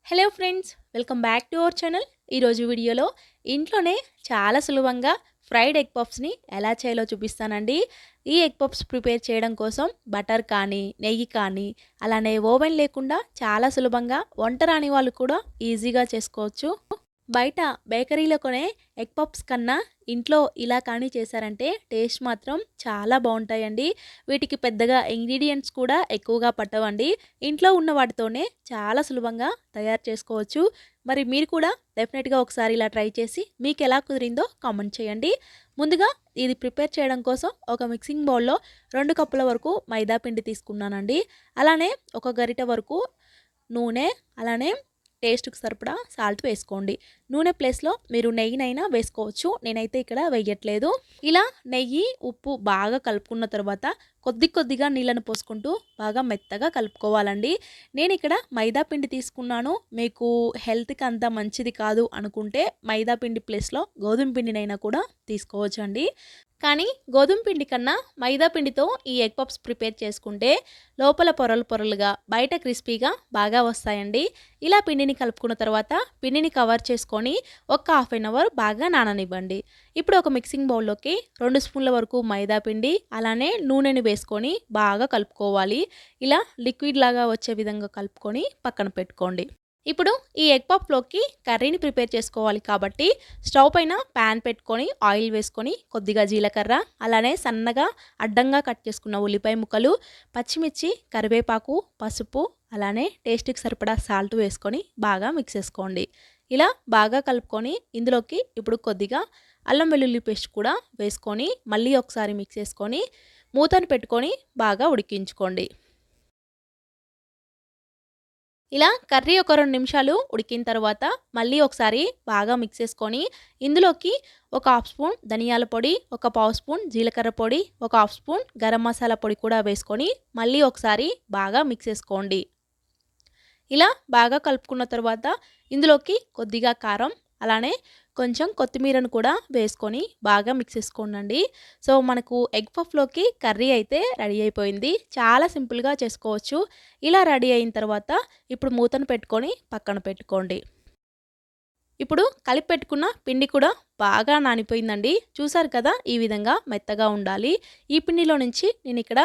Hello friends, welcome back to our channel. ఈరోజు వీడియోలో ఇంట్లోనే చాలా సులభంగా ఫ్రైడ్ ఎగ్ పఫ్స్ని ఎలా చేయాలో చూపిస్తానండి. ఈ ఎగ్ పఫ్స్ ప్రిపేర్ చేయడం కోసం బటర్ కానీ నెయ్యి కానీ అలానే ఓవెన్ లేకుండా చాలా సులభంగా వంట రాని వాళ్ళు కూడా ఈజీగా చేసుకోవచ్చు. బయట బేకరీలో కొనే ఎగ్ పఫ్స్ కన్నా ఇంట్లో ఇలా కానీ చేశారంటే టేస్ట్ మాత్రం చాలా బాగుంటాయండి. వీటికి పెద్దగా ఇంగ్రీడియంట్స్ కూడా ఎక్కువగా పట్టవండి. ఇంట్లో ఉన్న వాటితోనే చాలా సులభంగా తయారు చేసుకోవచ్చు. మరి మీరు కూడా డెఫినెట్గా ఒకసారి ఇలా ట్రై చేసి మీకు ఎలా కుదిరిందో కామెంట్ చేయండి. ముందుగా ఇది ప్రిపేర్ చేయడం కోసం ఒక మిక్సింగ్ బౌల్లో 2 కప్పుల వరకు మైదా పిండి తీసుకున్నానండి. అలానే ఒక గరిటె వరకు నూనె, అలానే టేస్ట్కి సరిపడా సాల్ట్ వేసుకోండి. నూనె ప్లేస్లో మీరు నెయ్యినైనా వేసుకోవచ్చు. నేనైతే ఇక్కడ వేయట్లేదు. ఇలా నెయ్యి ఉప్పు బాగా కలుపుకున్న తర్వాత కొద్దిగా నీళ్ళను పోసుకుంటూ బాగా మెత్తగా కలుపుకోవాలండి. నేను ఇక్కడ మైదా పిండి తీసుకున్నాను. మీకు హెల్త్కి అంత మంచిది కాదు అనుకుంటే మైదా పిండి ప్లేస్లో గోధుమ పిండినైనా కూడా తీసుకోవచ్చు అండి. కానీ గోధుమ పిండి కన్నా మైదా పిండితో ఈ ఎగ్ పఫ్స్ ప్రిపేర్ చేసుకుంటే లోపల పొరలుగా బయట క్రిస్పీగా బాగా వస్తాయండి. ఇలా పిండిని కలుపుకున్న తర్వాత పిండిని కవర్ చేసుకొని ఒక హాఫ్ అన్ అవర్ బాగా నాననివ్వండి. ఇప్పుడు ఒక మిక్సింగ్ బౌల్లోకి 2 స్పూన్ల వరకు మైదా పిండి అలానే నూనెని వేసుకొని బాగా కలుపుకోవాలి. ఇలా లిక్విడ్ లాగా వచ్చే విధంగా కలుపుకొని పక్కన పెట్టుకోండి. ఇప్పుడు ఈ ఎగ్ పఫ్లోకి కర్రీని ప్రిపేర్ చేసుకోవాలి కాబట్టి స్టవ్ పైన ప్యాన్ పెట్టుకొని ఆయిల్ వేసుకొని కొద్దిగా జీలకర్ర, అలానే సన్నగా అడ్డంగా కట్ చేసుకున్న ఉల్లిపాయ ముక్కలు, పచ్చిమిర్చి, కరివేపాకు, పసుపు, అలానే టేస్ట్కి సరిపడా సాల్ట్ వేసుకొని బాగా మిక్స్ చేసుకోండి. ఇలా బాగా కలుపుకొని ఇందులోకి ఇప్పుడు కొద్దిగా అల్లం వెల్లుల్లి పేస్ట్ కూడా వేసుకొని మళ్ళీ ఒకసారి మిక్స్ చేసుకొని మూతను పెట్టుకొని బాగా ఉడికించుకోండి. ఇలా కర్రీ ఒక 2 నిమిషాలు ఉడికిన తర్వాత మళ్ళీ ఒకసారి బాగా మిక్స్ చేసుకొని ఇందులోకి ఒక హాఫ్ స్పూన్ ధనియాల పొడి, ఒక పావు స్పూన్ జీలకర్ర పొడి, ఒక హాఫ్ స్పూన్ గరం మసాలా పొడి కూడా వేసుకొని మళ్ళీ ఒకసారి బాగా మిక్స్ చేసుకోండి. ఇలా బాగా కలుపుకున్న తర్వాత ఇందులోకి కొద్దిగా కారం, అలానే కొంచెం కొత్తిమీరను కూడా వేసుకొని బాగా మిక్స్ చేసుకోండి. సో మనకు ఎగ్ పఫ్లోకి కర్రీ అయితే రెడీ అయిపోయింది. చాలా సింపుల్గా చేసుకోవచ్చు. ఇలా రెడీ అయిన తర్వాత ఇప్పుడు మూతను పెట్టుకొని పక్కన పెట్టుకోండి. ఇప్పుడు కలిపి పెట్టుకున్న పిండి కూడా బాగా నానిపోయిందండి. చూసారు కదా, ఈ విధంగా మెత్తగా ఉండాలి. ఈ పిండిలో నుంచి నేను ఇక్కడ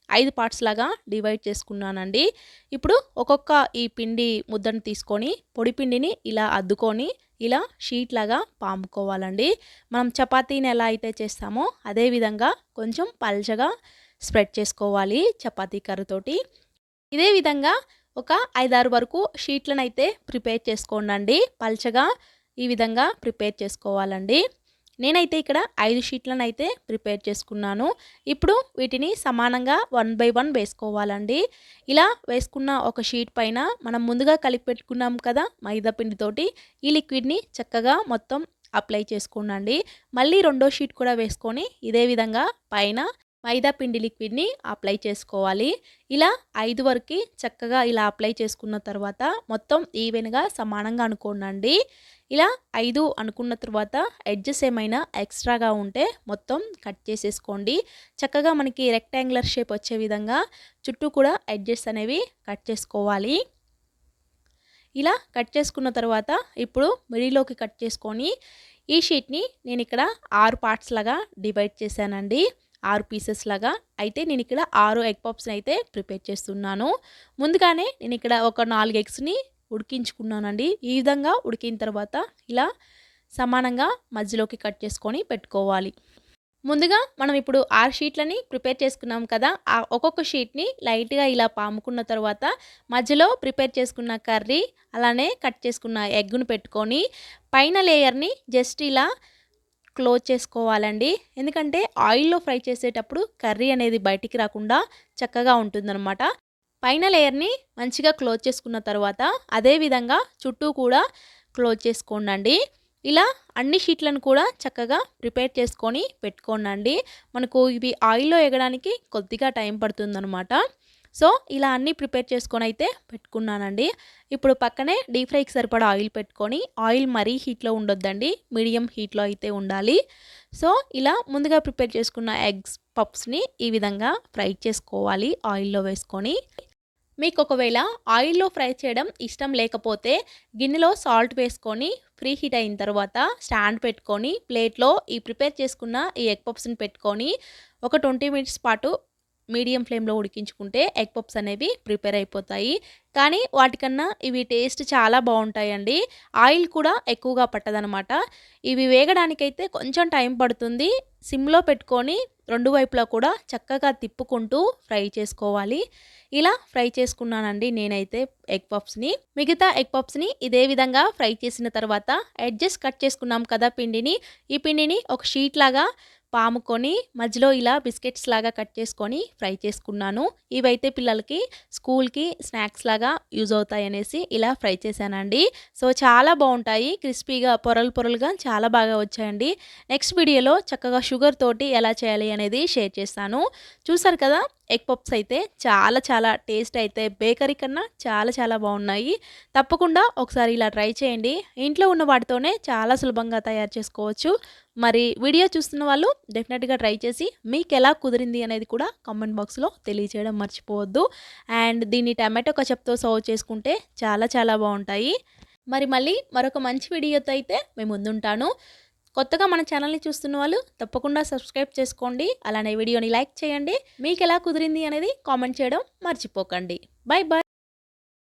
5 పార్ట్స్ లాగా డివైడ్ చేసుకున్నానండి. ఇప్పుడు ఒక్కొక్క ఈ పిండి ముద్దను తీసుకొని పొడి పిండిని ఇలా అద్దుకొని ఇలా షీట్ లాగా పాముకోవాలండి. మనం చపాతీని ఎలా అయితే చేస్తామో అదే విధంగా కొంచెం పల్చగా స్ప్రెడ్ చేసుకోవాలి చపాతీ కర్రతోటి. ఇదే విధంగా ఒక 5-6 వరకు షీట్లను అయితే ప్రిపేర్ చేసుకోండి. పల్చగా ఈ విధంగా ప్రిపేర్ చేసుకోవాలండి. నేనైతే ఇక్కడ 5 షీట్లను అయితే ప్రిపేర్ చేసుకున్నాను. ఇప్పుడు వీటిని సమానంగా 1 బై 1 వేసుకోవాలండి. ఇలా వేసుకున్న ఒక షీట్ పైన మనం ముందుగా కలిపి పెట్టుకున్నాం కదా మైదా పిండితోటి, ఈ లిక్విడ్ని చక్కగా మొత్తం అప్లై చేసుకోండి. మళ్ళీ రెండో షీట్ కూడా వేసుకొని ఇదే విధంగా పైన మైదా పిండి లిక్విడ్ని అప్లై చేసుకోవాలి. ఇలా 5 వరకు చక్కగా ఇలా అప్లై చేసుకున్న తర్వాత మొత్తం ఈవెన్గా సమానంగా అనుకోండి. ఇలా 5 అనుకున్న తర్వాత ఎడ్జెస్ ఏమైనా ఎక్స్ట్రాగా ఉంటే మొత్తం కట్ చేసేసుకోండి. చక్కగా మనకి రెక్టాంగులర్ షేప్ వచ్చే విధంగా చుట్టూ కూడా ఎడ్జెస్ అనేవి కట్ చేసుకోవాలి. ఇలా కట్ చేసుకున్న తర్వాత ఇప్పుడు మిడిల్లోకి కట్ చేసుకొని ఈ షీట్ని నేను ఇక్కడ 6 పార్ట్స్ లాగా డివైడ్ చేశానండి. 6 పీసెస్ లాగా. అయితే నేను ఇక్కడ 6 ఎగ్ పఫ్స్ని అయితే ప్రిపేర్ చేస్తున్నాను. ముందుగానే నేను ఇక్కడ ఒక 4 ఎగ్స్ని ఉడికించుకున్నానండి. ఈ విధంగా ఉడికిన తర్వాత ఇలా సమానంగా మధ్యలోకి కట్ చేసుకొని పెట్టుకోవాలి. ముందుగా మనం ఇప్పుడు 6 షీట్లని ప్రిపేర్ చేసుకున్నాం కదా, ఒక్కొక్క షీట్ని లైట్గా ఇలా పాముకున్న తర్వాత మధ్యలో ప్రిపేర్ చేసుకున్న కర్రీ అలానే కట్ చేసుకున్న ఎగ్గును పెట్టుకొని పైన లేయర్ని జస్ట్ ఇలా క్లోజ్ చేసుకోవాలండి. ఎందుకంటే ఆయిల్లో ఫ్రై చేసేటప్పుడు కర్రీ అనేది బయటికి రాకుండా చక్కగా ఉంటుందన్నమాట. పైన లేయర్ని మంచిగా క్లోజ్ చేసుకున్న తర్వాత అదే విధంగా చుట్టూ కూడా క్లోజ్ చేసుకోండి. ఇలా అన్ని షీట్లను కూడా చక్కగా ప్రిపేర్ చేసుకొని పెట్టుకోండి. మనకు ఇవి ఆయిల్లో ఎగడానికి కొద్దిగా టైం పడుతుందన్నమాట. సో ఇలా అన్నీ ప్రిపేర్ చేసుకొని అయితే పెట్టుకున్నానండి. ఇప్పుడు పక్కనే డీప్ ఫ్రైకి సరిపడా ఆయిల్ పెట్టుకొని, ఆయిల్ మరీ హీట్లో ఉండొద్దండి, మీడియం హీట్లో అయితే ఉండాలి. సో ఇలా ముందుగా ప్రిపేర్ చేసుకున్న ఎగ్స్ పఫ్స్ని ఈ విధంగా ఫ్రై చేసుకోవాలి ఆయిల్లో వేసుకొని. మీకు ఒకవేళ ఆయిల్‌లో ఫ్రై చేయడం ఇష్టం లేకపోతే గిన్నెలో సాల్ట్ వేసుకొని ప్రీ హీట్ అయిన తర్వాత స్టాండ్ పెట్టుకొని ప్లేట్‌లో ఈ ప్రిపేర్ చేసుకున్న ఈ ఎగ్ పఫ్స్‌ని పెట్టుకొని ఒక 20 మినిట్స్ పాటు మీడియం ఫ్లేమ్‌లో ఉడికించుకుంటే ఎగ్ పఫ్స్ అనేవి ప్రిపేర్ అయిపోతాయి. కానీ వాటికన్నా ఇవి టేస్ట్ చాలా బావుంటాయండి. ఆయిల్ కూడా ఎక్కువగా పట్టదనమాట. ఇవి వేగడానికైతే కొంచెం టైం పడుతుంది. సిమ్‌లో పెట్టుకొని 2 వైపులా కూడా చక్కగా తిప్పుకుంటూ ఫ్రై చేసుకోవాలి. ఇలా ఫ్రై చేసుకున్నానండి నేనైతే ఎగ్ పఫ్స్‌ని. మిగతా ఎగ్ పఫ్స్‌ని ఇదే విధంగా ఫ్రై చేసిన తర్వాత ఎడ్జెస్ కట్ చేసుకున్నాం కదా పిండిని, ఈ పిండిని ఒక షీట్ లాగా పాముకొని మధ్యలో ఇలా బిస్కెట్స్ లాగా కట్ చేసుకొని ఫ్రై చేసుకున్నాను. ఇవైతే పిల్లలకి స్కూల్‌కి స్నాక్స్ లాగా యూజ్ అవుతాయనేసి ఇలా ఫ్రై చేశానండి. సో, చాలా బావుంటాయి. క్రిస్పీగా పొరలు పొరలుగా చాలా బాగా వచ్చాయండి. నెక్స్ట్ వీడియోలో చక్కగా షుగర్ తోటి ఎలా చేయాలి అనేది షేర్ చేస్తాను. చూసారు కదా! ఎగ్ పఫ్స్ అయితే చాలా చాలా టేస్ట్ అయితే బేకరీ కన్నా చాలా చాలా బాగున్నాయి. తప్పకుండా ఒకసారి ఇలా ట్రై చేయండి. ఇంట్లో ఉన్న వాటితోనే చాలా సులభంగా తయారు చేసుకోవచ్చు. మరి వీడియో చూస్తున్న వాళ్ళు డెఫినెట్‌గా ట్రై చేసి మీకెలా కుదిరింది అనేది కూడా కామెంట్ బాక్స్‌లో తెలియజేయడం మర్చిపోవద్దు. అండ్ దీన్ని టమాటో కచప్‌తో సర్వ్ చేసుకుంటే చాలా చాలా బావుంటాయి. మరి మళ్ళీ మరొక మంచి వీడియోతో అయితే మీ ముందుంటాను. కొత్తగా మన ఛానల్‌ని చూస్తున్న వాళ్ళు తప్పకుండా సబ్స్క్రైబ్ చేసుకోండి. అలానే వీడియోని లైక్ చేయండి. మీకెలా కుదిరింది అనేది కామెంట్ చేయడం మర్చిపోకండి. By by.